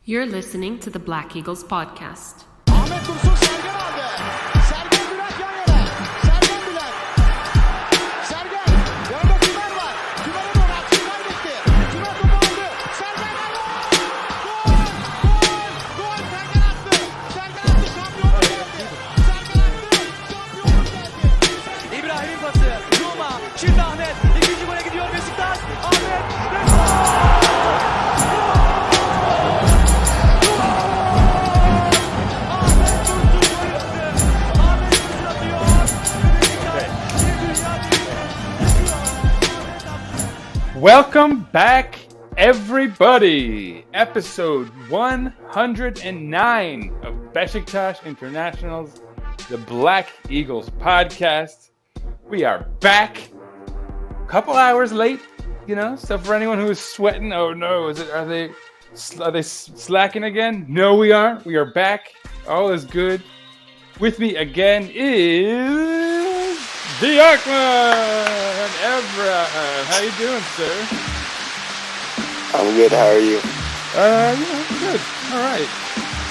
You're listening to the Black Eagles podcast. Ahmet Dursun Sergen aldı. Sergen Bülent yan yana. Sergen Bülent. Sergen. Yanında Tümer var. Tümer'e doğru at. Tümer gitti. Tümer topu aldı. Sergen aldı. Gol! Gol! Gol! Sergen attı. Sergen attı. Şampiyonluk geldi. Sergen attı. Şampiyonluk geldi. İbrahim'in pası. Zuma. Şimdi Ahmet. İkinci gole gidiyor Beşiktaş. Ahmet. Welcome back, everybody! Episode 109 of Beşiktaş International's The Black Eagles podcast. We are back. A couple hours late, so for anyone who is sweating, oh no, are they slacking again? No, we aren't. We are back. All is good. With me again is Diakman Evra. How you doing, sir? I'm good. How are you? Good. All right.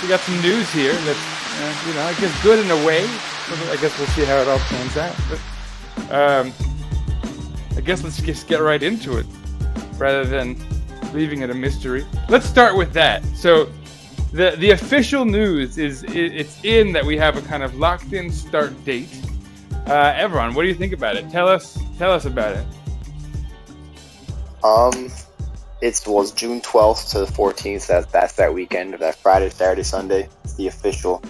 We got some news here that's, I guess good in a way. I guess we'll see how it all pans out. But I guess let's just get right into it rather than leaving it a mystery. Let's start with that. So the official news is it's in that we have a kind of locked in start date. Evron, what do you think about it? Tell us about it. It was June 12th to the 14th. That's that weekend, that Friday, Saturday, Sunday. It's the official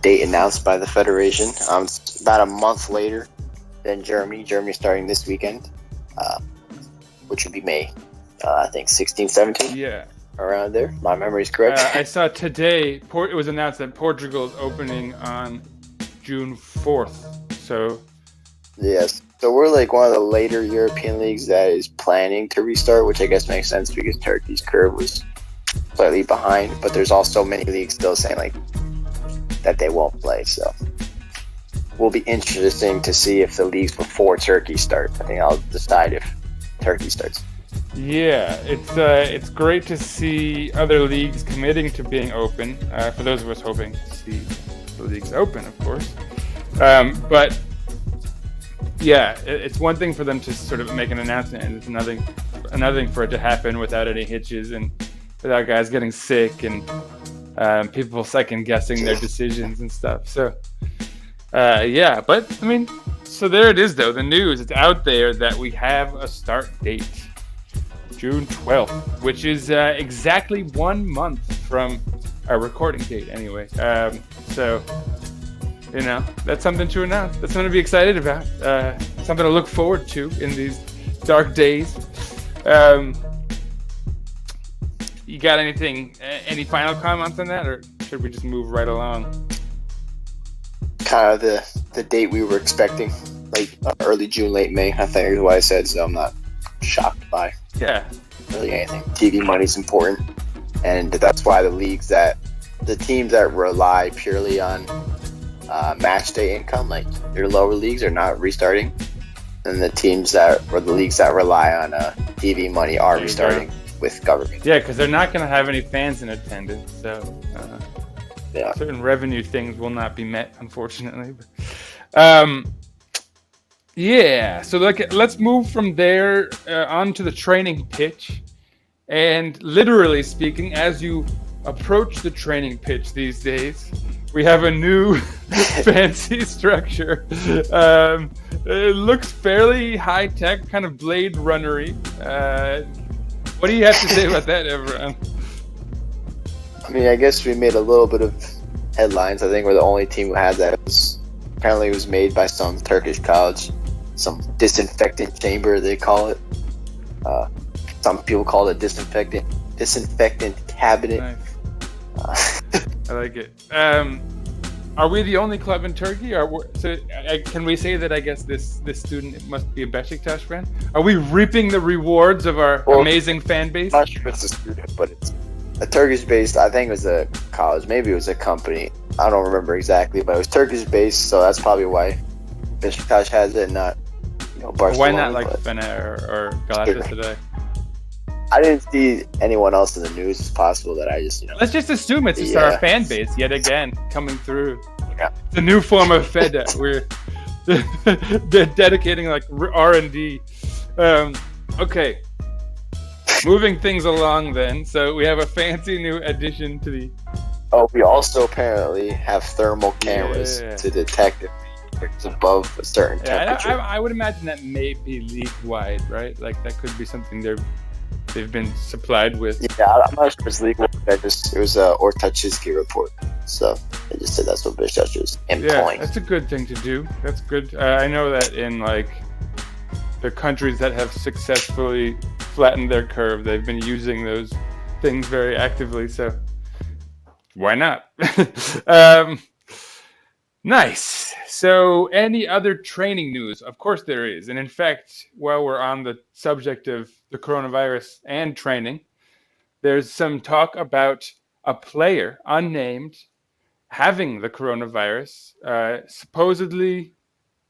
date announced by the Federation. It's about a month later than Germany. Germany starting this weekend, which would be May, I think 16th, 17th. Yeah. Around there. My memory is correct. I saw today, it was announced that Portugal is opening on June 4th. So yes. So we're like one of the later European leagues that is planning to restart, which I guess makes sense because Turkey's curve was slightly behind. But there's also many leagues still saying like that they won't play. So will be interesting to see if the leagues before Turkey start. I think I'll decide if Turkey starts. Yeah, it's great to see other leagues committing to being open. For those of us hoping to see the leagues open, of course. But yeah, it's one thing for them to sort of make an announcement, and it's another thing for it to happen without any hitches and without guys getting sick and people second guessing their decisions and stuff. So yeah, but I mean, so there it is though. The news, it's out there that we have a start date. June 12th, which is exactly 1 month from our recording date anyway. So, that's something to announce. That's something to be excited about. Something to look forward to in these dark days. You got any final comments on that, or should we just move right along? Kind of the date we were expecting, like early June, late May, I think is what I said, so I'm not shocked by really anything. TV money's important, and that's why the teams that rely purely on match day income, like your lower leagues, are not restarting, and the leagues that rely on TV money are restarting with government. Yeah, because they're not going to have any fans in attendance, so certain revenue things will not be met, unfortunately. Yeah, so let's move from there onto the training pitch. And literally speaking, as you approach the training pitch these days, we have a new fancy structure. It looks fairly high-tech, kind of Blade Runner-y. What do you have to say about that, Evron? I mean, I guess we made a little bit of headlines. I think we're the only team who had that. Apparently it was made by some Turkish college. Some disinfectant chamber, they call it. Some people call it disinfectant cabinet. Nice. I like it. Are we the only club in Turkey? Can we say that I guess this student must be a Beşiktaş fan? Are we reaping the rewards of our amazing fan base? I'm not sure if it's a student, but it's a Turkish-based. I think it was a college. Maybe it was a company. I don't remember exactly, but it was Turkish-based, so that's probably why Beşiktaş has it, not Barcelona. Why not like Fener or Galatasaray? I didn't see anyone else in the news. It's possible that I just, Let's just assume it's just our fan base yet again coming through. Yeah. The new form of FEDA. We're dedicating like R&D. Okay. Moving things along then. So we have a fancy new addition to the... Oh, we also apparently have thermal cameras to detect if it's above a certain temperature. I would imagine that may be league-wide, right? Like that could be something they've been supplied with. Yeah, I'm not sure if it's legal. It was a Ortachisky report, so they just said that's what Besiktas was employing. Yeah, that's a good thing to do. That's good. I know that in like the countries that have successfully flattened their curve, they've been using those things very actively. So why not? Nice. So any other training news? Of course there is. And in fact, while we're on the subject of the coronavirus and training, there's some talk about a player, unnamed, having the coronavirus, supposedly...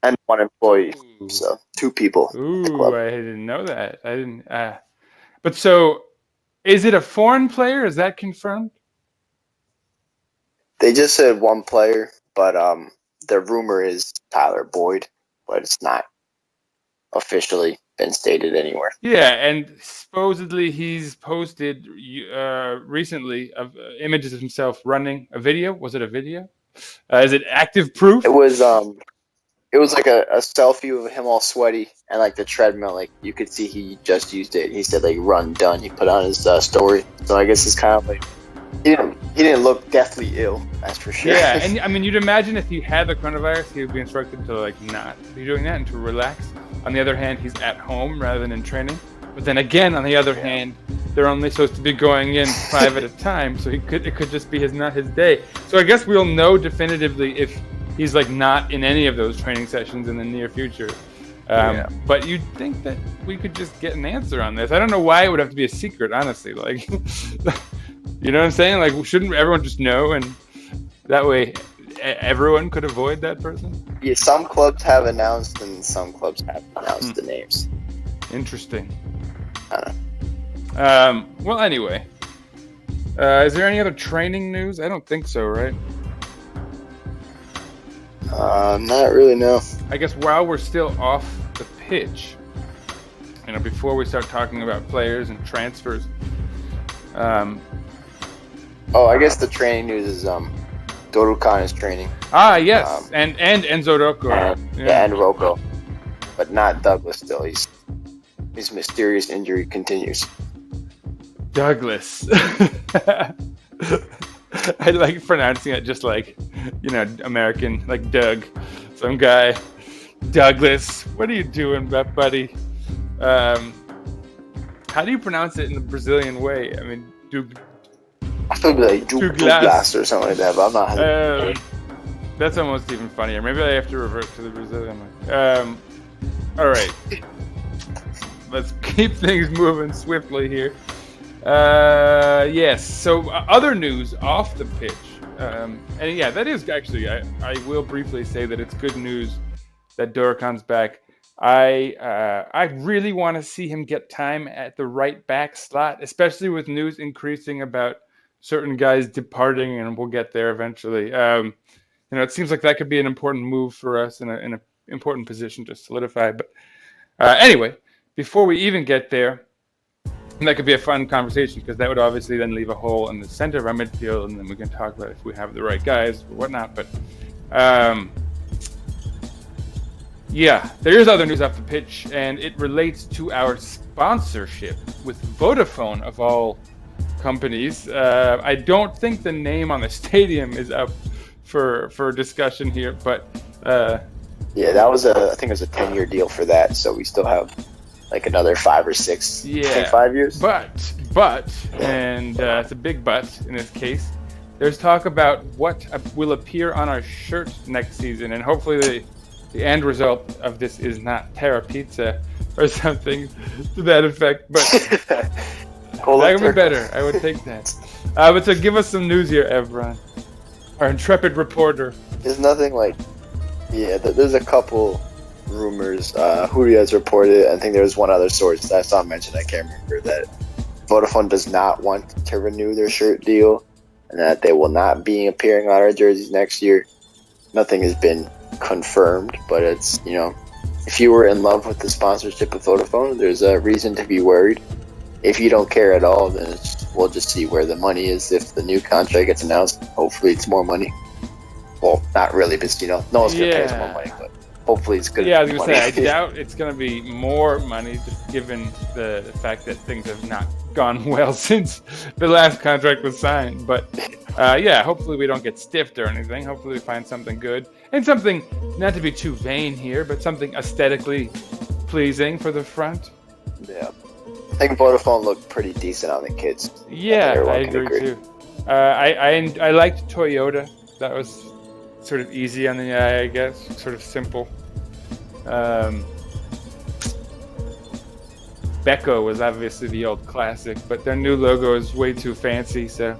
And one employee. Ooh. So 2 people. Ooh, I didn't know that. I didn't... But so, is it a foreign player? Is that confirmed? They just said one player, but the rumor is Tyler Boyd, but it's not officially been stated anywhere. Yeah, and supposedly he's posted recently of images of himself running a video. Was it a video? Is it active proof? It was like a selfie of him all sweaty and like the treadmill. Like you could see he just used it. He said like run done. He put on his story. So I guess it's kind of like he didn't look deathly ill. That's for sure. Yeah, and I mean you'd imagine if he had the coronavirus, he would be instructed to like not be doing that and to relax. On the other hand, he's at home rather than in training. But then again, on the other hand, they're only supposed to be going in 5 at a time, so it could just be not his day. So I guess we'll know definitively if he's like not in any of those training sessions in the near future. But you'd think that we could just get an answer on this. I don't know why it would have to be a secret, honestly. Like, you know what I'm saying? Like, shouldn't everyone just know, and that way everyone could avoid that person? Yeah, some clubs have announced, and some clubs haven't announced the names. Interesting. I don't know. Well, anyway, is there any other training news? I don't think so, right? Not really, no. I guess while we're still off the pitch, before we start talking about players and transfers. I guess the training news is Dorukan is training. Ah, yes, and Enzo Rocco. And Rocco, but not Douglas. Still, his mysterious injury continues. Douglas. I like pronouncing it just like, American, like Doug. Some guy, Douglas. What are you doing, buddy? How do you pronounce it in the Brazilian way? I mean, I feel like Douglas or something like that, but I'm not. That's almost even funnier. Maybe I have to revert to the Brazilian way. All right. Let's keep things moving swiftly here. Yes. So other news off the pitch, and yeah, that is actually. I will briefly say that it's good news that Dorukan's back. I really want to see him get time at the right back slot, especially with news increasing about certain guys departing, and we'll get there eventually. It seems like that could be an important move for us in an important position to solidify. But anyway, before we even get there. And that could be a fun conversation because that would obviously then leave a hole in the center of our midfield, and then we can talk about if we have the right guys or whatnot. But there is other news off the pitch, and it relates to our sponsorship with Vodafone of all companies. I don't think the name on the stadium is up for discussion here, but that was I think it was a 10-year deal for that, so we still have like another 5 or 6, I think 5 years. But, and it's a big but in this case, there's talk about what will appear on our shirt next season, and hopefully the end result of this is not Terra Pizza or something to that effect, but that would be better. I would take that. But so give us some news here, Evron, our intrepid reporter. There's nothing like, there's a couple rumors. Huriya's reported. I think there was one other source that I saw mentioned. I can't remember that Vodafone does not want to renew their shirt deal, and that they will not be appearing on our jerseys next year. Nothing has been confirmed, but it's, if you were in love with the sponsorship of Vodafone, there's a reason to be worried. If you don't care at all, then we'll just see where the money is if the new contract gets announced. Hopefully it's more money. Well, not really, because, no one's going to pay us more money, but hopefully it's good. Yeah, I was going to say, I doubt it's going to be more money, just given the fact that things have not gone well since the last contract was signed. But, hopefully we don't get stiffed or anything. Hopefully we find something good. And something, not to be too vain here, but something aesthetically pleasing for the front. Yeah. I think Vodafone looked pretty decent on the kids. Yeah, I agree too. I liked Toyota. That was sort of easy on the eye, I guess. Sort of simple. Beko was obviously the old classic, but their new logo is way too fancy. So,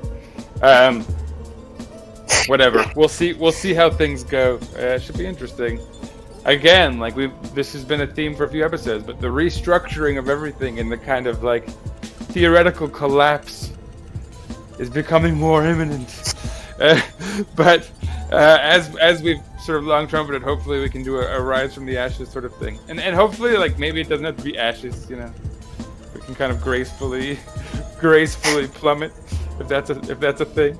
whatever. We'll see how things go. It should be interesting. Again, this has been a theme for a few episodes, but the restructuring of everything and the kind of theoretical collapse is becoming more imminent. But as we've sort of long trumpeted, hopefully we can do a rise from the ashes sort of thing, and hopefully maybe it doesn't have to be ashes. We can kind of gracefully plummet if that's a thing.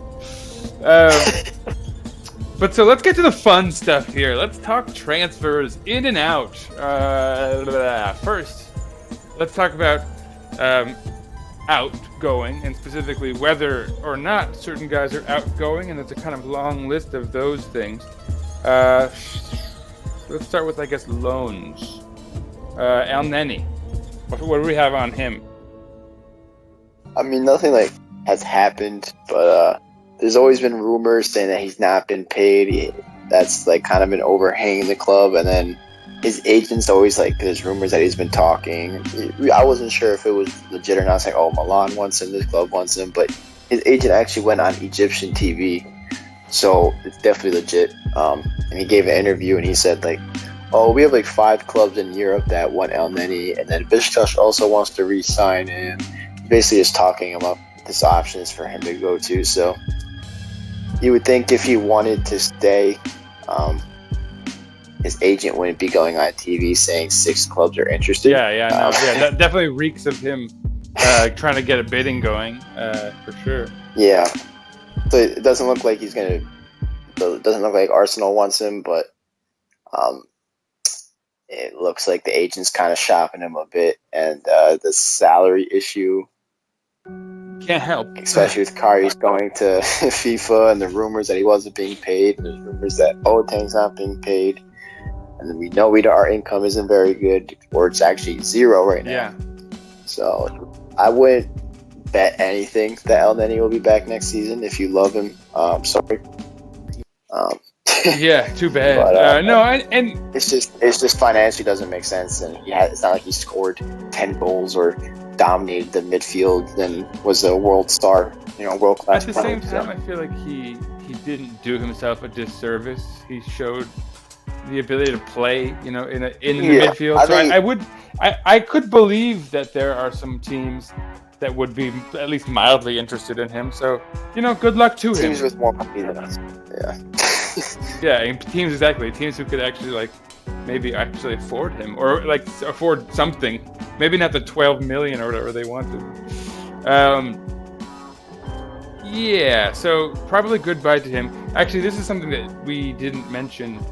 But so let's get to the fun stuff here. Let's talk transfers in and out. First, let's talk about outgoing, and specifically whether or not certain guys are outgoing, and it's a kind of long list of those things. Let's start with, I guess, loans. Elneny. What do we have on him? I mean, nothing has happened, but there's always been rumors saying that he's not been paid. That's kind of been overhanging the club, and then his agent's always there's rumors that he's been talking. I wasn't sure if it was legit or not. It's Milan wants him, this club wants him, but his agent actually went on Egyptian TV, so it's definitely legit. And he gave an interview and he said we have 5 clubs in Europe that want Elneny, and then Besiktas also wants to re-sign him. Basically just talking about this options for him to go to. So you would think if he wanted to stay, his agent wouldn't be going on TV saying 6 clubs are interested. That definitely reeks of him trying to get a bidding going, for sure. Yeah. So it doesn't look like he's gonna. It doesn't look like Arsenal wants him, but it looks like the agent's kind of shopping him a bit, and the salary issue. Can't help. Especially with Karius going to FIFA and the rumors that he wasn't being paid. There's rumors that Boateng's not being paid. And then we know our income isn't very good, or it's actually 0 right now. Yeah. So I wouldn't bet anything that Elneny will be back next season. If you love him, sorry. Yeah, too bad. But, and it's just financially doesn't make sense, and it's not like he scored 10 goals or dominated the midfield and was a world star, world class. At the same time, I feel like he didn't do himself a disservice. He showed the ability to play, in the midfield. So I could believe that there are some teams that would be at least mildly interested in him. So, good luck to him. Teams with more money than us. Yeah. Yeah, teams who could actually maybe actually afford him, or afford something. Maybe not the 12 million or whatever they wanted. So probably goodbye to him. Actually, this is something that we didn't mention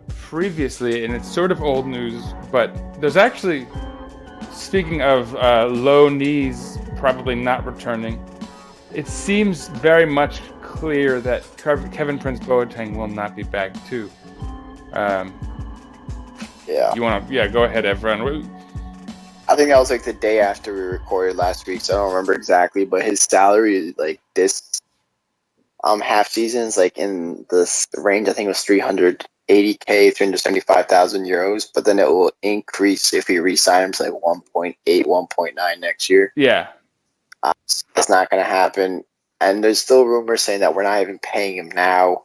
previously, and it's sort of old news, but there's actually, speaking of low knees probably not returning, it seems very much clear that Kevin Prince Boateng will not be back too. You want to? Yeah, go ahead, Evren. I think that was the day after we recorded last week, so I don't remember exactly. But his salary, this half season, is in the range. I think it was 380k, 375,000 euros. But then it will increase if he re-sign him to 1.8, 1.9 next year. Yeah, that's not going to happen. And there's still rumors saying that we're not even paying him now.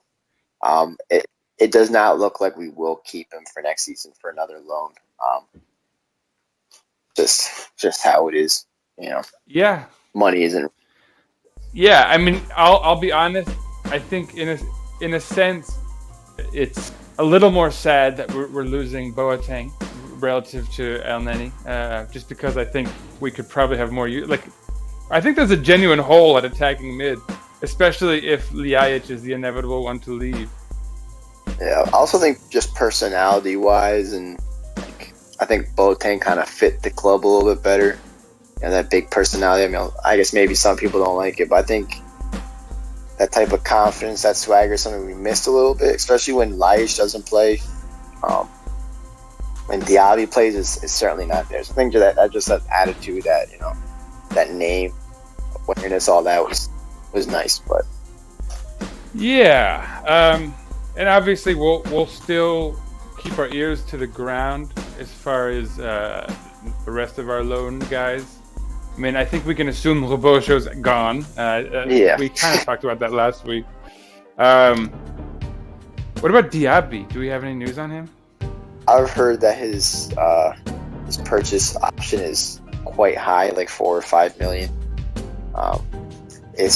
It does not look like we will keep him for next season for another loan. Just how it is. Yeah. money isn't. Yeah, I mean, I'll be honest. I think in a sense, it's a little more sad that we're losing Boateng relative to El Neni, just because I think we could probably have more. I think there's a genuine hole at attacking mid, especially if Ljajic is the inevitable one to leave. Yeah, I also think just personality-wise, and I think Boateng kind of fit the club a little bit better. And that big personality. I mean, I guess maybe some people don't like it, but I think that type of confidence, that swagger, is something we missed a little bit, especially when Ljajic doesn't play. When Diaby plays, is certainly not there. So I think that just that attitude, that that name, awareness, all that was nice. But yeah, and obviously we'll still keep our ears to the ground as far as the rest of our loan guys. I mean, I think we can assume Robosho's gone. Yeah. We kind of talked about that last week. What about Diaby? Do we have any news on him? I've heard that his purchase option is quite high, like 4 or 5 million. He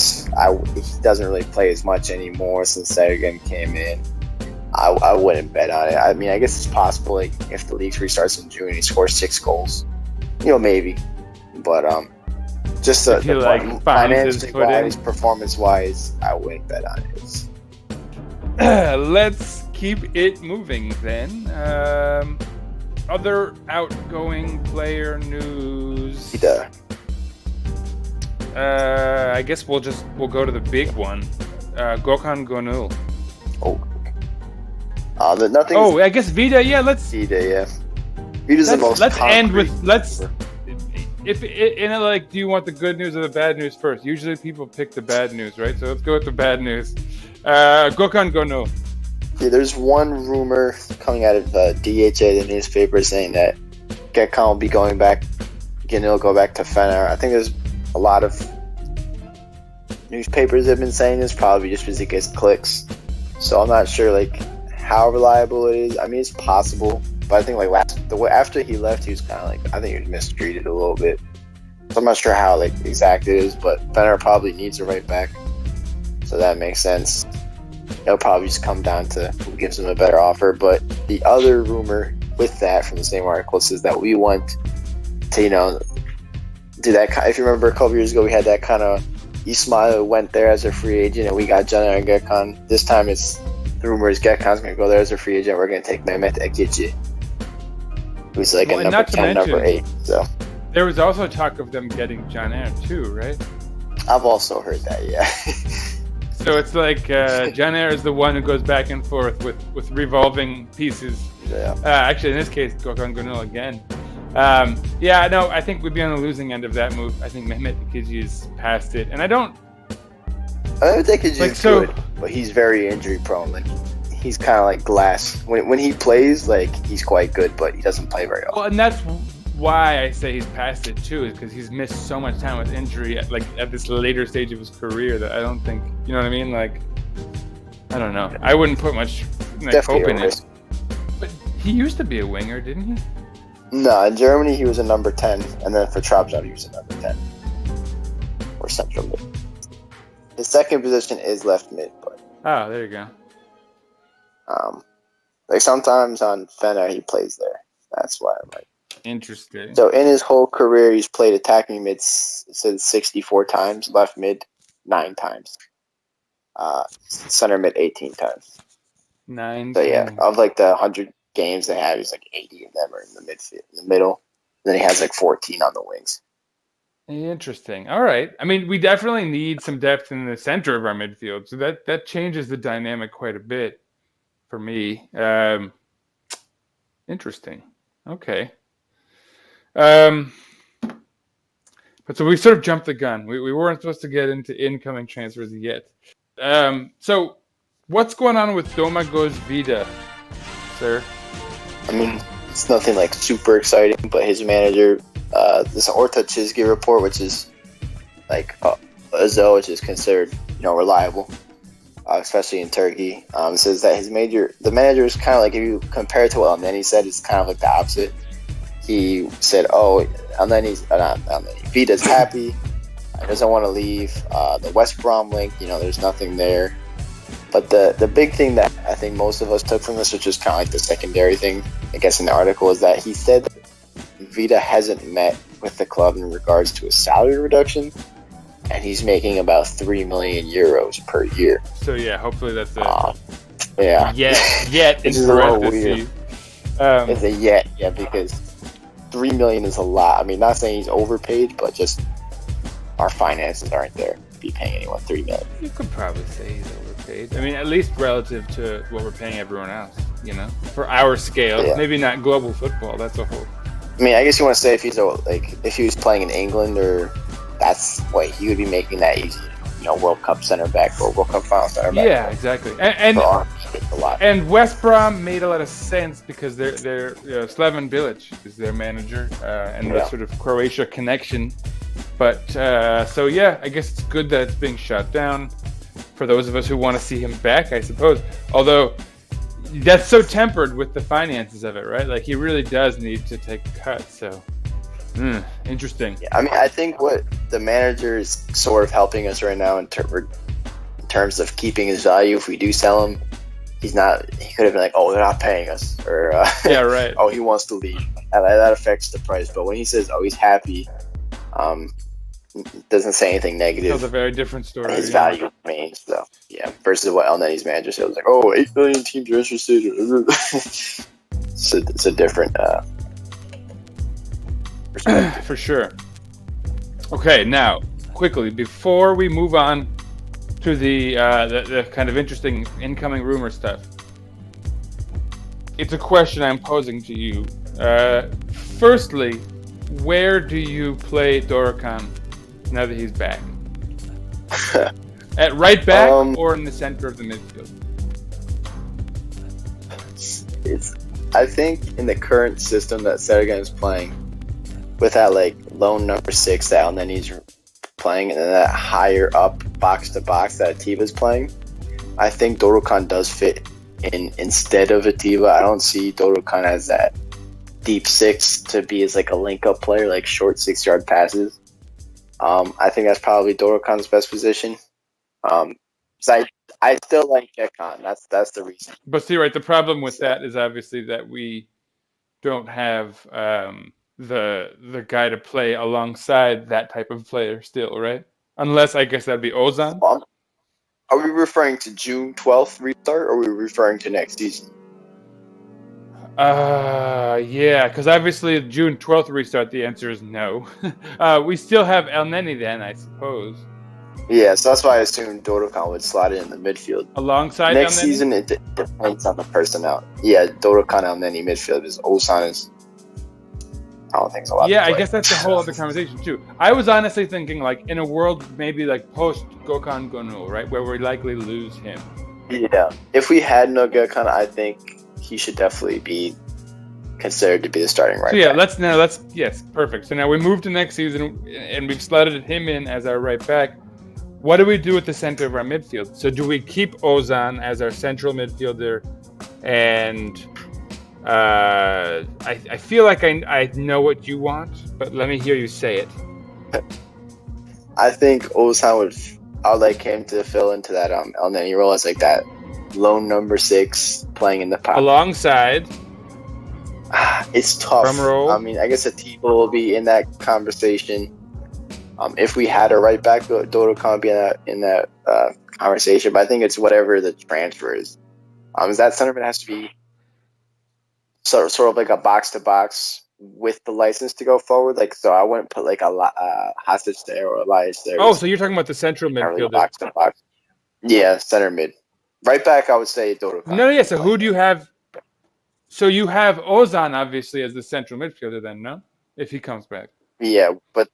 doesn't really play as much anymore since Sergen came in. I wouldn't bet on it. I mean, I guess it's possible, like, if the league restarts in June and he scores 6 goals, maybe. But just the financially wise, performance wise, I wouldn't bet on it. Let's keep it moving then. Other outgoing player news. I guess we'll go to the big one. Gökhan Gönül. Nothing. Oh, I guess Vida. Yeah, let's. Vida, yeah. Vida's the most. Let's end with do you want the good news or the bad news first? Usually people pick the bad news, right? So let's go with the bad news. Gökhan Gönül. Yeah, there's one rumor coming out of DHA, the newspaper, saying that Gökhan will be going back. Gönül go back to Fener. I think there's a lot of newspapers that have been saying this, probably just because it gets clicks. So I'm not sure how reliable it is. I mean, it's possible, but I think after he left, he was kind of I think he was mistreated a little bit. So I'm not sure how exact it is, but Fener probably needs a right back, so that makes sense. It'll probably just come down to who gives him a better offer. But the other rumor with that from the same article says that we want to do that. If you remember a couple years ago, we had that kind of Ismail went there as a free agent, and we got Caner and Gökhan. This time the rumor is Gökhan's going to go there as a free agent. We're going to take Mehmet Ekici, who's a number 10, number 8. So there was also talk of them getting Caner too, right? I've also heard that, yeah. So it's Caner is the one who goes back and forth with revolving pieces. Yeah. Actually, in this case, Gökhan Gönül again. I think we'd be on the losing end of that move. I think Mehmet Ekici is past it, and I don't. Mehmet Ekici is good, but he's very injury prone. He's kind of like glass. When he plays, he's quite good, but he doesn't play very often. Well, and that's why I say he's past it too, is because he's missed so much time with injury at this later stage of his career that I don't think, you know what I mean? I don't know. I wouldn't put much hope in it. But he used to be a winger, didn't he? No, in Germany he was a number 10, and then for Trabzon he was a number 10 or central mid. His second position is left mid, but there you go. Sometimes on Fener he plays there. That's why I'm interesting. So in his whole career he's played attacking mid 64 times, left mid 9 times, center mid 18 times. 9. So yeah, of the 100 games they have, he's 80 of them are in the midfield, in the middle. Then he has 14 on the wings. Interesting. All right. I mean, we definitely need some depth in the center of our midfield, so that changes the dynamic quite a bit for me. Interesting. Okay. But so we sort of jumped the gun. We weren't supposed to get into incoming transfers yet. So what's going on with Domagoj Vida, sir? I mean, it's nothing super exciting, but his manager, this Orta Çizgi report, which is Azov, which is considered reliable, especially in Turkey, says that the manager is kind of if you compare it to what El Neni said, it's kind of the opposite. He said, Vita's happy. He doesn't want to leave. The West Brom link, there's nothing there. But the big thing that I think most of us took from this, which is kind of like the secondary thing, I guess, in the article, is that he said that Vita hasn't met with the club in regards to a salary reduction, and he's making about 3 million euros per year. So yeah, hopefully that's yeah. Yet This in is a little parentheses. It's a yeah, because 3 million is a lot. I mean, not saying he's overpaid, but just our finances aren't there to be paying anyone 3 million. You could probably say he's overpaid. I mean, at least relative to what we're paying everyone else, for our scale. Yeah. Maybe not global football. That's a whole. I mean, I guess you want to say if he was playing in England, or that's what he would be making that easy, World Cup center back or World Cup final center back. Yeah, exactly. And a lot. And West Brom made a lot of sense because they're Slaven Bilic is their manager, and the sort of Croatia connection. But so yeah, I guess it's good that it's being shut down for those of us who want to see him back, I suppose. Although that's so tempered with the finances of it, right? Like he really does need to take a cut. So interesting. Yeah, I mean, I think what the manager is sort of helping us right now in terms of keeping his value. If we do sell him, he could have been like, oh, they're not paying us, or yeah, right. Oh, he wants to leave. That affects the price. But when he says, oh, he's happy, doesn't say anything negative. It's a very different story. His value remains, so yeah. Versus what El Nenny's manager said, was like, oh, 8 million teams are interested. So it's a different perspective. For sure. Okay, now quickly before we move on to the kind of interesting incoming rumor stuff, it's a question I'm posing to you. Firstly, where do you play Dorokan now that he's back? At right back or in the center of the midfield? I think in the current system that Sergen is playing, with that lone number 6 that El Nenny's playing, and then that higher up box to box that Atiba's playing, I think Dorokan does fit in instead of Atiba. I don't see Dorokan as that deep 6 to be as a link up player, like short 6-yard passes. I think that's probably Dorokan's best position. So I still like Jekan. That's the reason. But see, right, the problem with that is obviously that we don't have the guy to play alongside that type of player still, right? Unless I guess that'd be Ozan. Are we referring to June 12th restart, or are we referring to next season? Yeah, because obviously June 12th restart, the answer is no. We still have El Nenny then, I suppose. Yeah, so that's why I assumed Dorokan would slot in the midfield. Alongside next El Nenny? season, it depends on the personnel. Yeah, Dorokan, El Nenny midfield is Ozan is. I don't think it's a lot. Yeah, I guess that's a whole other conversation too. I was honestly thinking in a world maybe post Gökhan Gönül, right, where we likely lose him. Yeah, if we had no Gökhan, I think he should definitely be considered to be the starting right back. let's yes, perfect. So now we move to next season and we've slotted him in as our right back. What do we do at the center of our midfield? So do we keep Ozan as our central midfielder? And I feel like I know what you want, but let me hear you say it. I think Ozan I'd like him to fill into that El Nenny role as that lone number 6 playing in the pocket. Alongside. It's tough. Drum roll. I mean, I guess Atiba will be in that conversation. If we had a right back, Dorokan would be in that conversation. But I think it's whatever the transfer is. Is that centerman has to be sort of like a box to box with the license to go forward? So I wouldn't put a Hostage there or Elias there. Oh, so you're talking about the central midfielder? Box to box. Yeah, center mid. Right back, I would say Dorokan. No, yeah. So who do you have? So you have Ozan obviously as the central midfielder then, no? If he comes back. Yeah, but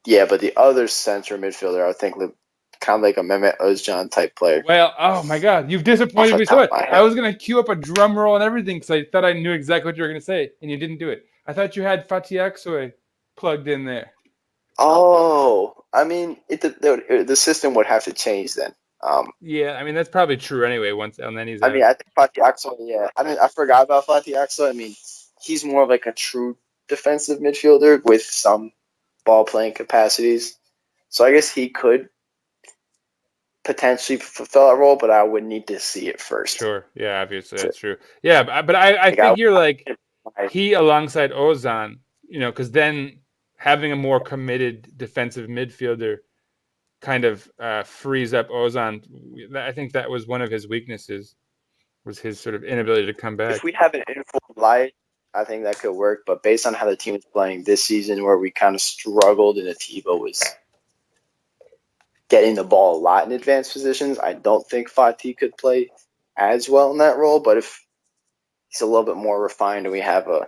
the other central midfielder, I think, kind of like a Mehmet Özcan type player. Well, oh my God, you've disappointed me so much. I was gonna cue up a drum roll and everything because I thought I knew exactly what you were gonna say, and you didn't do it. I thought you had Fatih Aksoy plugged in there. Oh, I mean, the system would have to change then. Yeah, I mean that's probably true anyway. Once El Nenny's I think Fatih Aksoy. Yeah, I mean I forgot about Fatih Aksoy. I mean, he's more of a true defensive midfielder with some ball playing capacities. So I guess he could potentially fulfill that role, but I would need to see it first. Sure. Yeah, obviously that's true. Yeah, but I figure like he alongside Ozan, because then having a more committed defensive midfielder kind of frees up Ozan. I think that was one of his weaknesses, was his sort of inability to come back. If we have an informed light, I think that could work. But based on how the team is playing this season, where we kind of struggled and Atiba was getting the ball a lot in advanced positions, I don't think Fatih could play as well in that role. But if he's a little bit more refined and we have a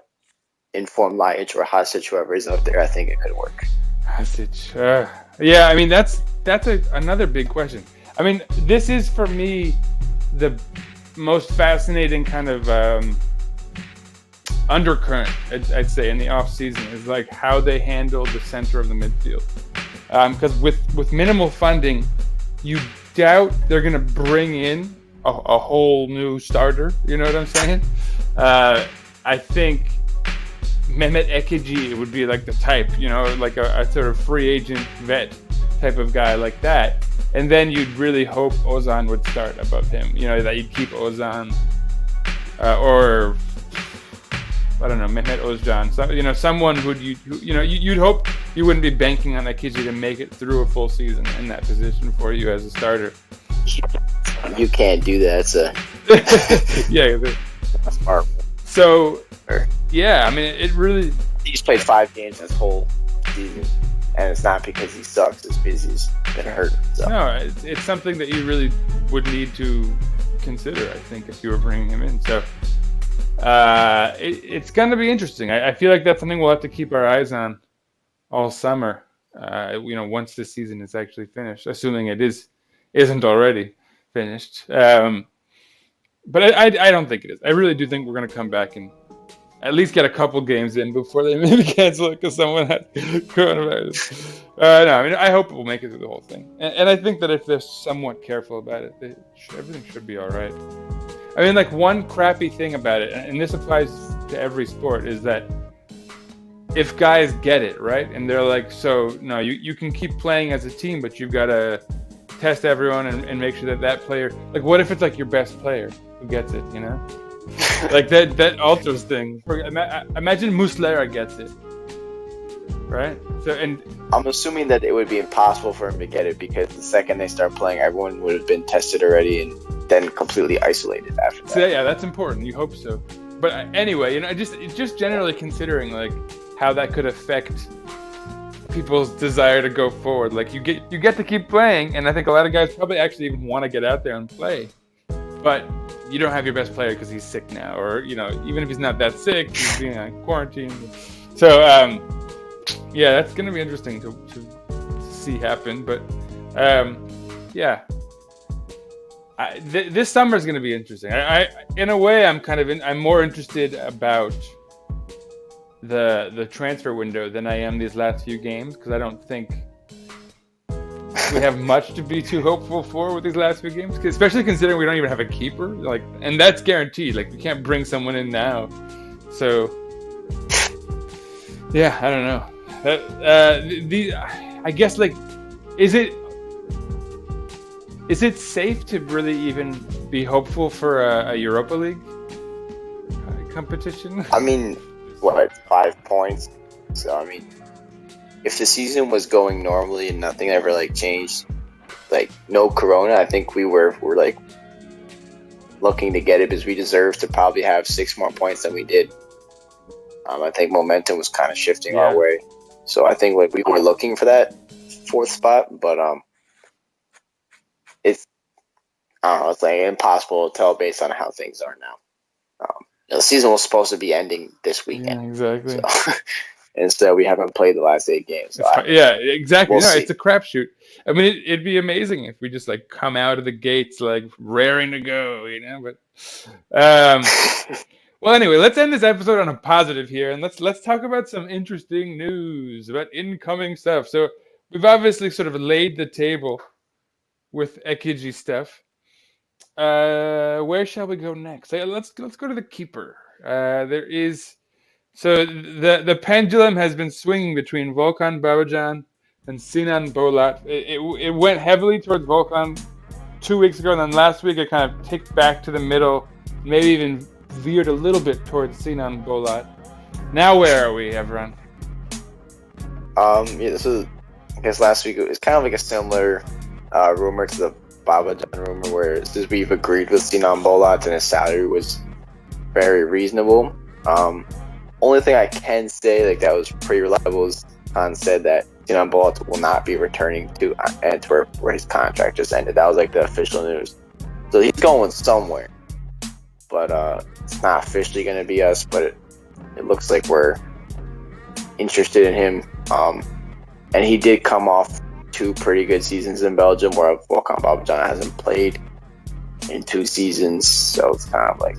informed Laic or Hasic, whoever is up there, I think it could work. Hasic. Yeah, I mean, that's another big question. I mean, this is, for me, the most fascinating kind of undercurrent, I'd say, in the offseason is like how they handle the center of the midfield. Because with minimal funding, you doubt they're going to bring in a whole new starter. You know what I'm saying? I think Mehmet Ekici would be like the type, like a sort of free agent vet type of guy like that. And then you'd really hope Ozan would start above him. That you'd keep Ozan or I don't know, Mehmet Özcan. So, someone you'd hope you wouldn't be banking on Ekici to make it through a full season in that position for you as a starter. You can't do that. Yeah, that's smart. So, yeah, I mean, it really. He's played 5 games this whole season, and it's not because he sucks. It's because he's been hurt. So. No, it's something that you really would need to consider, I think, if you were bringing him in. So, it's going to be interesting. I feel like that's something we'll have to keep our eyes on all summer. Once the season is actually finished, assuming it isn't already finished. But I don't think it is. I really do think we're going to come back and at least get a couple games in before they maybe cancel it because someone had coronavirus. No, I mean, I hope we'll make it through the whole thing. And I think that if they're somewhat careful about it, everything should be all right. I mean, like, one crappy thing about it, and this applies to every sport, is that if guys get it, right, and they're like, so, no, you can keep playing as a team, but you've got to test everyone and make sure that player, like, what if it's like your best player who gets it, like that alters things. Imagine Muslera gets it, right? So, and I'm assuming that it would be impossible for him to get it because the second they start playing, everyone would have been tested already and then completely isolated after that. So yeah, that's important. You hope so. But anyway, just generally considering like how that could affect people's desire to go forward. Like you get to keep playing, and I think a lot of guys probably actually even want to get out there and play. But you don't have your best player because he's sick now, or even if he's not that sick, he's being on quarantine. So yeah, that's going to be interesting to see happen. But yeah, this summer is going to be interesting. I in a way, I'm more interested about the transfer window than I am these last few games because I don't think we have much to be too hopeful for with these last few games, especially considering we don't even have a keeper. Like, and that's guaranteed. Like, we can't bring someone in now. So, yeah, I don't know. I guess, like, is it safe to really even be hopeful for a Europa League competition? I mean, what, 5 points? So, I mean, if the season was going normally and nothing ever like changed, like no corona, I think we're like looking to get it because we deserve to probably have 6 more points than we did. I think momentum was kind of shifting our way, so I think like we were looking for that 4th spot, but it's like impossible to tell based on how things are now. The season was supposed to be ending this weekend. Yeah, exactly. So. Instead, we haven't played the last 8 games. So yeah, exactly. We'll see. It's a crapshoot. I mean, it'd be amazing if we just like come out of the gates like raring to go, But well, anyway, let's end this episode on a positive here, and let's talk about some interesting news about incoming stuff. So we've obviously sort of laid the table with Ekici stuff. Where shall we go next? Let's go to the keeper. There is So the pendulum has been swinging between Volkan Babacan and Sinan Bolat. It went heavily towards Volkan 2 weeks ago, and then last week it kind of ticked back to the middle, maybe even veered a little bit towards Sinan Bolat. Now where are we, Evran? This was, I guess last week it was kind of like a similar rumor to the Babacan rumor, where since we've agreed with Sinan Bolat and his salary was very reasonable. Only thing I can say, like, that was pretty reliable, is Khan said that Sinan Bolat will not be returning to Antwerp, where his contract just ended. That was like the official news. So he's going somewhere, but it's not officially going to be us. But it looks like we're interested in him. And he did come off 2 pretty good seasons in Belgium, where Volkan Babacan hasn't played in 2 seasons. So it's kind of like,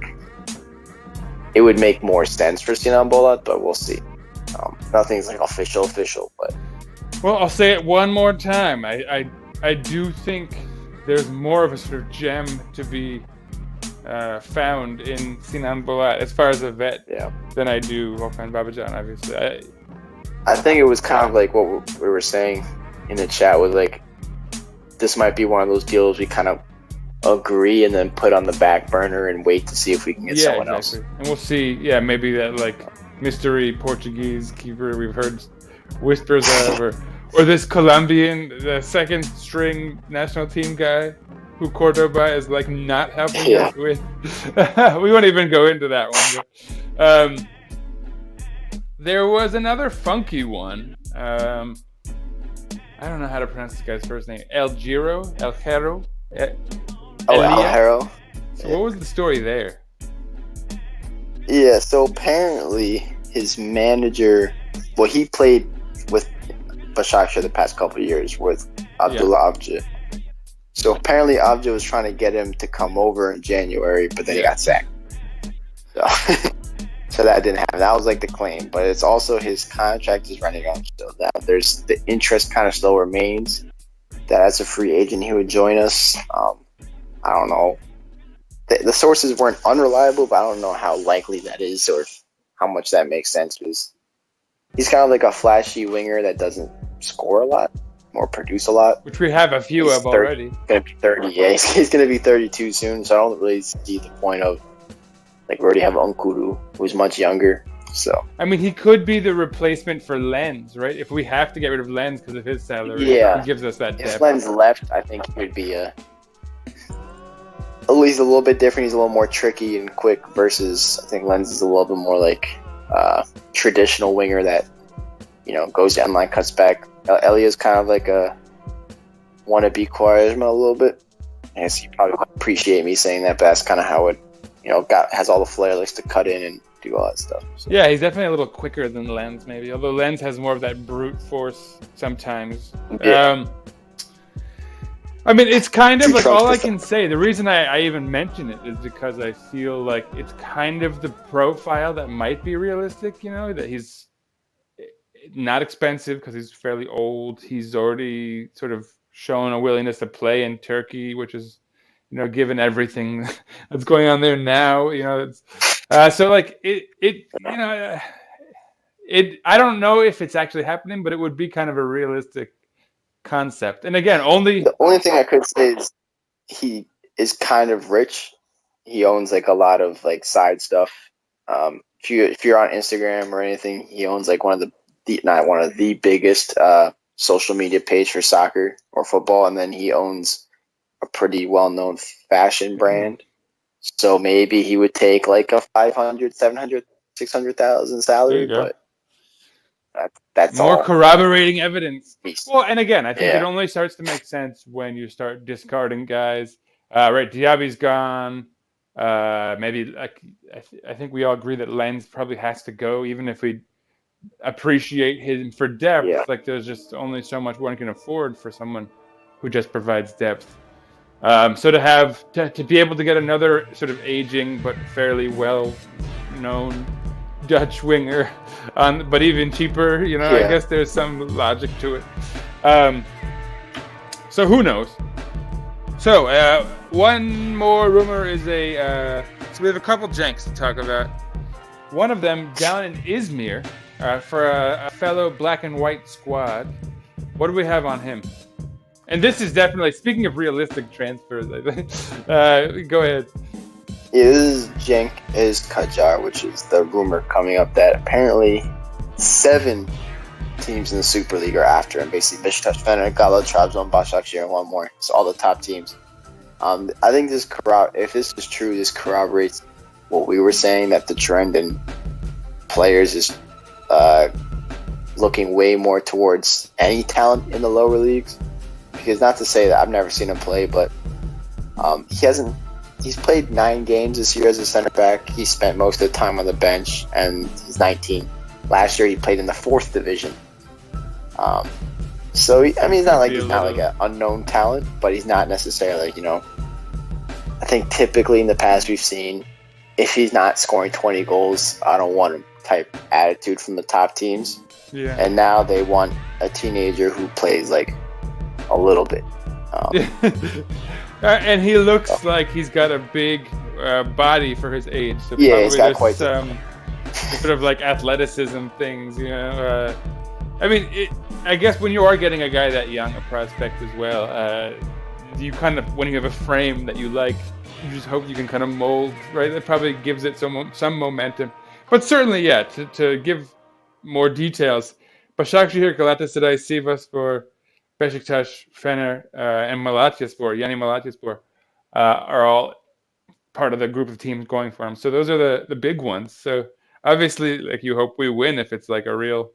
it would make more sense for Sinan Bolat, but we'll see. Nothing's like official, but. Well, I'll say it one more time. I do think there's more of a sort of gem to be found in Sinan Bolat as far as a vet than I do Volkan Babacan, obviously. I think it was kind of like what we were saying in the chat, was like, this might be one of those deals we kind of agree and then put on the back burner and wait to see if we can get someone else. And we'll see, maybe that like mystery Portuguese keeper we've heard whispers of, or this Colombian, the second string national team guy who Cordoba is like not helping us with. We won't even go into that one. But, there was another funky one. I don't know how to pronounce this guy's first name. El Hierro. El Hierro. So what was the story there? Yeah, so apparently his manager, well, he played with Başakşehir the past couple of years with Abdullah Avcı. So apparently Avcı was trying to get him to come over in January, but then he got sacked. So that didn't happen. That was like the claim, but it's also his contract is running out still. That there's the interest kind of still remains that as a free agent he would join us. I don't know. The sources weren't unreliable, but I don't know how likely that is or how much that makes sense, because he's kind of like a flashy winger that doesn't score a lot or produce a lot. Which we have a few of already. He's going to be 30. Yeah, he's going to be 32 soon, so I don't really see the point of, like, we already have Nkuru, who's much younger. So I mean, he could be the replacement for Lens, right? If we have to get rid of Lens because of his salary, he gives us that depth. If Lens left, I think he would be at least a little bit different. He's a little more tricky and quick versus, I think Lens is a little bit more like traditional winger that, goes down line, cuts back. Elia's kind of like a wannabe Quaresma a little bit. I guess you probably would appreciate me saying that, but that's kind of how it, has all the flair, likes to cut in and do all that stuff. So. Yeah, he's definitely a little quicker than Lens, maybe. Although Lens has more of that brute force sometimes. Yeah. I mean, it's kind of like all I can say. The reason I even mention it is because I feel like it's kind of the profile that might be realistic, that he's not expensive because he's fairly old. He's already sort of shown a willingness to play in Turkey, which is, given everything that's going on there now, so like I don't know if it's actually happening, but it would be kind of a realistic concept. And again, the only thing I could say is he is kind of rich. He owns like a lot of like side stuff. If you're on Instagram or anything, he owns like one of the biggest social media page for soccer or football, and then he owns a pretty well-known fashion brand. So maybe he would take like a 500, 700, 600,000 salary, but that's more all. Corroborating evidence. Well, and again, I think it only starts to make sense when you start discarding guys. Right, Diaby's gone. Maybe I think we all agree that Lens probably has to go, even if we appreciate him for depth. Yeah. Like there's just only so much one can afford for someone who just provides depth. So to be able to get another sort of aging but fairly well-known Dutch winger, but even cheaper, I guess there's some logic to it. So who knows? So one more rumor is so we have a couple janks to talk about. one of them down in Izmir for a fellow black and white squad. What do we have on him? And this is definitely, speaking of realistic transfers, I think. Go ahead. Is Cenk Kajar, which is the rumor coming up that apparently 7 teams in the Super League are after him. Basically, Beşiktaş, Fener, Galatasaray, Trabzon, Başakşehir, and one more. So all the top teams. I think if this is true, this corroborates what we were saying, that the trend in players is looking way more towards any talent in the lower leagues. Because not to say that I've never seen him play, but he's played 9 games this year as a center back. He spent most of the time on the bench, and he's 19. Last year he played in the 4th division. So he's not like an unknown talent, but he's not necessarily, I think typically in the past we've seen, if he's not scoring 20 goals, I don't want him type attitude from the top teams. Yeah. And now they want a teenager who plays like a little bit. And he looks like he's got a big body for his age. So yeah, he's got quite some sort of like athleticism things, I guess when you are getting a guy that young, a prospect as well, you kind of, when you have a frame that you like, you just hope you can kind of mold, right? That probably gives it some momentum. But certainly, yeah, to give more details, Başakşehir, Galatasaray, Sivasspor, Beşiktaş, Fener, and Malatyaspor, Yeni Malatyaspor, are all part of the group of teams going for him. So those are the big ones. So obviously, like, you hope we win if it's like a real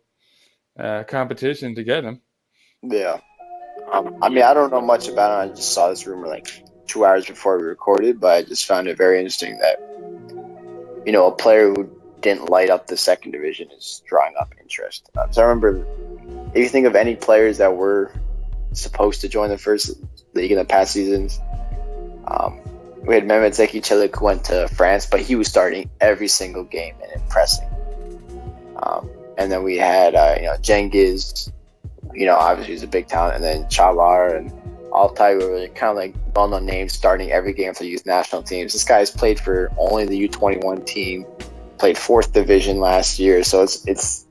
competition to get him. Yeah. I don't know much about it. I just saw this rumor like 2 hours before we recorded, but I just found it very interesting that, a player who didn't light up the 2nd division is drawing up interest. So I remember, if you think of any players that were supposed to join the first league in the past seasons, we had Mehmet Zeki Çelik, who went to France, but he was starting every single game and impressing. And then we had, Cengiz, obviously he's a big talent, and then Çağlar and Altay were really kind of like well-known names starting every game for the youth national teams. This guy's played for only the U21 team, played 4th division last year, so it's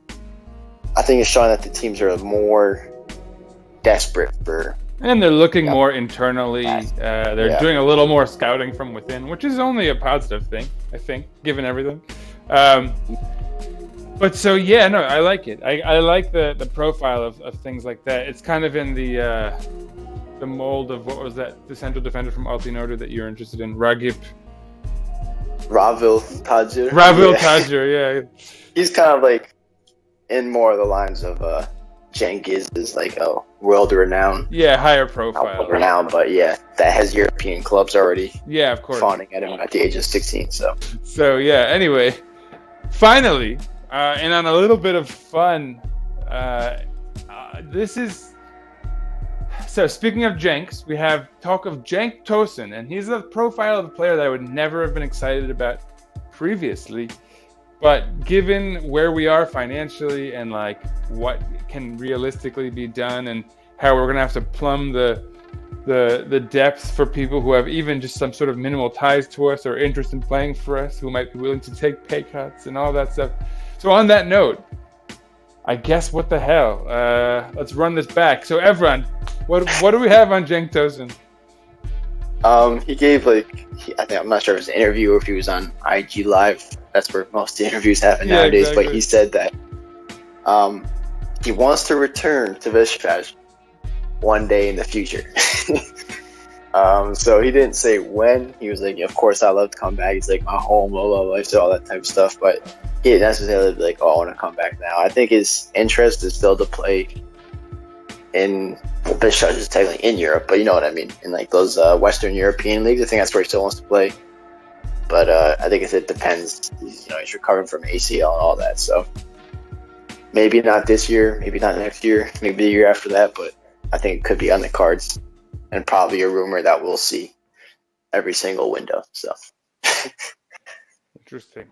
I think it's showing that the teams are more desperate for. And they're looking more internally. They're doing a little more scouting from within, which is only a positive thing, I think, given everything. But so, yeah, no, I like it. I like the profile of things like that. It's kind of in the mold of, what was that, the central defender from Altinordë that you're interested in, Ravil Tadjer. Tadjer, yeah. He's kind of like in more of the lines of Cengiz is like a world-renowned. Yeah, higher profile. Renowned, but yeah, that has European clubs already. Yeah, of course. Fawning at him at the age of 16. So yeah. Anyway, finally, and on a little bit of fun, this is. So speaking of Cenk, we have talk of Cenk Tosun, and he's a profile of a player that I would never have been excited about previously. But given where we are financially and like what can realistically be done and how we're gonna have to plumb the depth for people who have even just some sort of minimal ties to us or interest in playing for us, who might be willing to take pay cuts and all that stuff. So on that note, I guess what the hell? Let's run this back. So Evran, what do we have on Cenk Tosun? He gave I'm not sure if it was an interview or if he was on IG Live. That's where most of the interviews happen nowadays. Exactly. But he said that he wants to return to Beşiktaş one day in the future. So he didn't say when. He was like, of course I love to come back. He's like, my home, blah, blah, blah. He said all that type of stuff. But he didn't necessarily be like, oh, I want to come back now. I think his interest is still to play in Beşiktaş is technically in Europe, but you know what I mean, in like those Western European leagues. I think that's where he still wants to play. But I think it depends. He's recovering from ACL and all that, so maybe not this year, maybe not next year, maybe the year after that. But I think it could be on the cards, and probably a rumor that we'll see every single window. So interesting.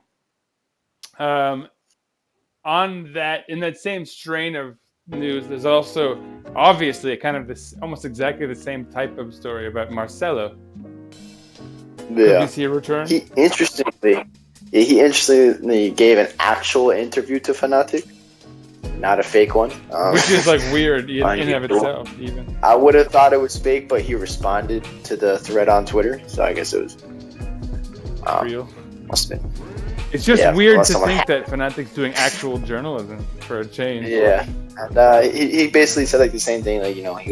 On that, in that same strain of news, there's also obviously kind of this almost exactly the same type of story about Marcelo. Yeah. Did you see a return? Interestingly, He interestingly gave an actual interview to Fanatic, not a fake one. Which is like weird in and of itself, even. I would have thought it was fake, but he responded to the thread on Twitter, so I guess it was real. Must have been. It's just weird to think that Fanatic's doing actual journalism for a change. Yeah, and he basically said like the same thing. Like, you know, he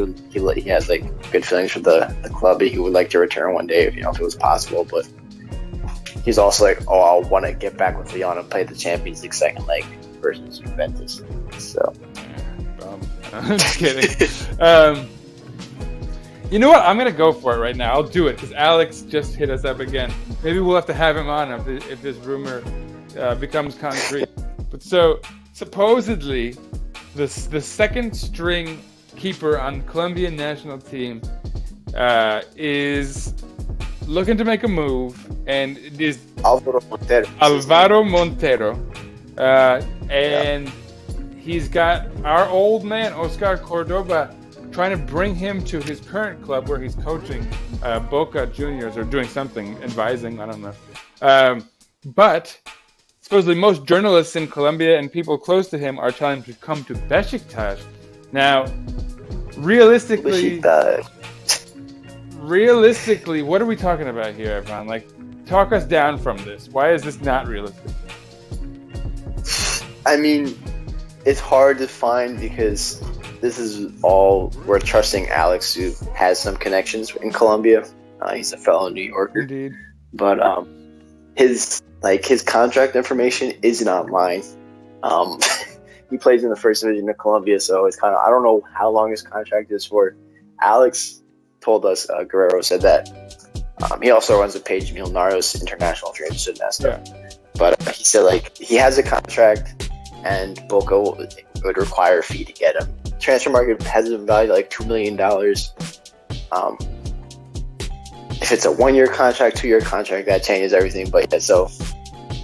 has like good feelings for the club. He would like to return one day, if it was possible. But he's also like, oh, I'll want to get back with Lyon and play the Champions League second leg versus Juventus. So, I'm just kidding. You know what? I'm gonna go for it right now. I'll do it because Alex just hit us up again. Maybe we'll have to have him on if this rumor becomes concrete. But so supposedly, the second string keeper on Colombian national team is looking to make a move, and it is Alvaro Montero, and he's got our old man Oscar Cordoba trying to bring him to his current club where he's coaching Boca Juniors or doing something, advising, I don't know. But supposedly most journalists in Colombia and people close to him are telling him to come to Besiktas. Now, realistically, what are we talking about here, Evan? Like, talk us down from this. Why is this not realistic? I mean, it's hard to find because this is all we're trusting Alex, who has some connections in Colombia. He's a fellow New Yorker. Indeed. But his contract information isn't online. He plays in the first division of Colombia, so it's kind of, I don't know how long his contract is for. Alex told us, Guerrero said that he also runs a page, Millonarios International, if you're interested in that stuff. Yeah. But he said like he has a contract and Boca would require a fee to get him. Transfer market has a value like $2 million. If it's a 1-year contract, 2-year contract, that changes everything. But yeah, so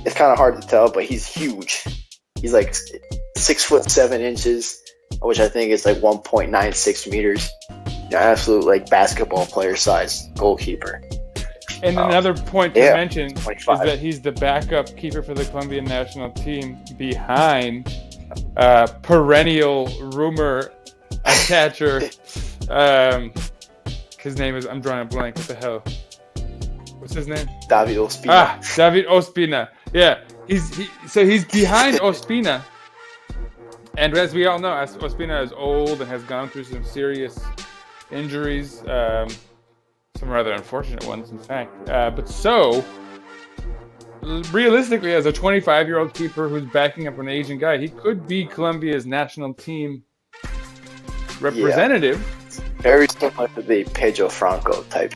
it's kind of hard to tell. But he's huge. He's like 6'7", which I think is like 1.96 meters. Absolute like basketball player size goalkeeper. And another point to mention 25. Is that he's the backup keeper for the Colombian national team behind perennial rumor attacher. His name is, I'm drawing a blank. What the hell? What's his name? David Ospina. David Ospina. Yeah, he's behind Ospina. And as we all know, Ospina is old and has gone through some serious injuries, some rather unfortunate ones, in fact. But so, realistically, as a 25-year-old keeper who's backing up an Asian guy, he could be Colombia's national team representative. Yeah. Very similar to the Pedro Franco type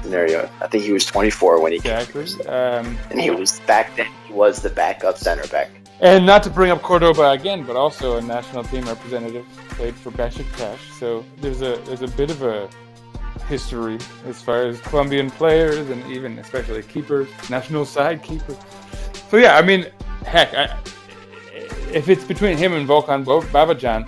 scenario. I think he was 24 when he came. Exactly. And he was, back then, he was the backup center back. And not to bring up Cordoba again, but also a national team representative, played for Besiktas. So there's a bit of a history as far as Colombian players and even especially keepers, national side keepers. So yeah, I mean, heck, if it's between him and Volkan Babacan,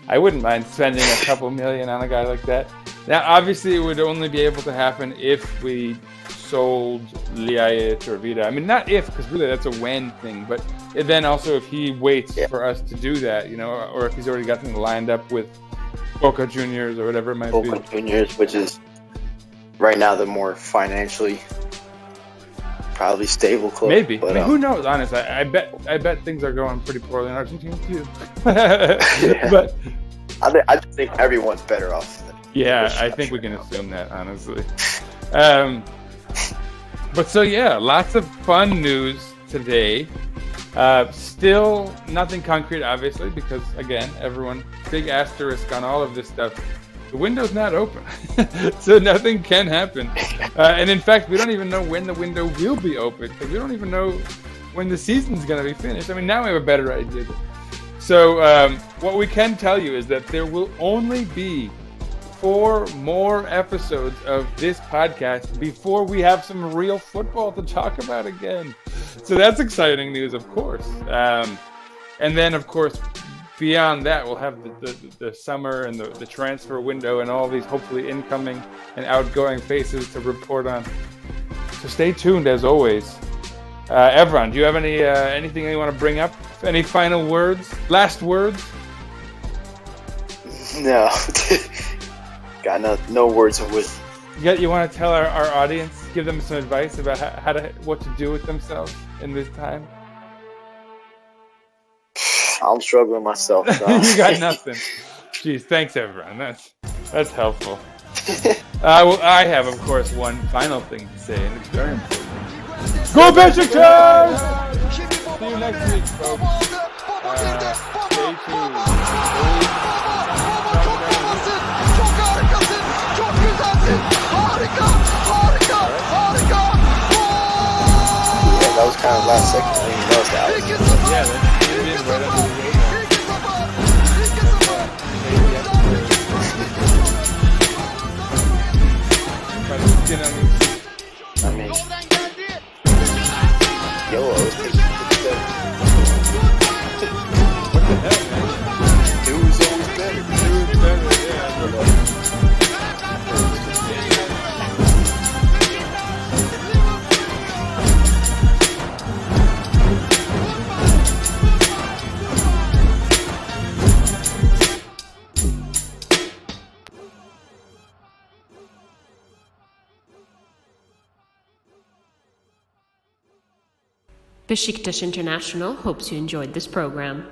I wouldn't mind spending a couple million on a guy like that. Now, obviously, it would only be able to happen if we sold Liaich or Vida. I mean, not if, because really that's a when thing, but then also if he waits for us to do that, or if he's already got something lined up with Boca Juniors or whatever it might be. Boca Juniors, which is right now the more financially probably stable club. Maybe. But, I mean, who knows, honestly. I bet things are going pretty poorly in Argentina, too. But I just think everyone's better off. Yeah, I think we can assume that, honestly. But so, yeah, lots of fun news today. Still nothing concrete, obviously, because, again, everyone, big asterisk on all of this stuff. The window's not open, so nothing can happen. And in fact, we don't even know when the window will be open, because we don't even know when the season's going to be finished. I mean, now we have a better idea. So what we can tell you is that there will only be 4 more episodes of this podcast before we have some real football to talk about again. So that's exciting news, of course. And then, of course, beyond that, we'll have the summer and the transfer window and all these hopefully incoming and outgoing faces to report on. So stay tuned, as always. Evron, do you have anything you want to bring up? Any final words? Last words? No. Got no words of wisdom. You want to tell our audience, give them some advice about what to do with themselves in this time? I'm struggling myself. So. You got nothing. Jeez, thanks everyone. That's helpful. I have, of course, one final thing to say, and it's very important. Go Beşiktaş! See you next week, folks. Stay tuned. Çok güzelsin. Harika. Yeah, that was kind of last second. I didn't notice that. Yeah, that's right under the radar. I mean, yo, I was thinking What the hell, man? Dude's always better. Besiktas International hopes you enjoyed this program.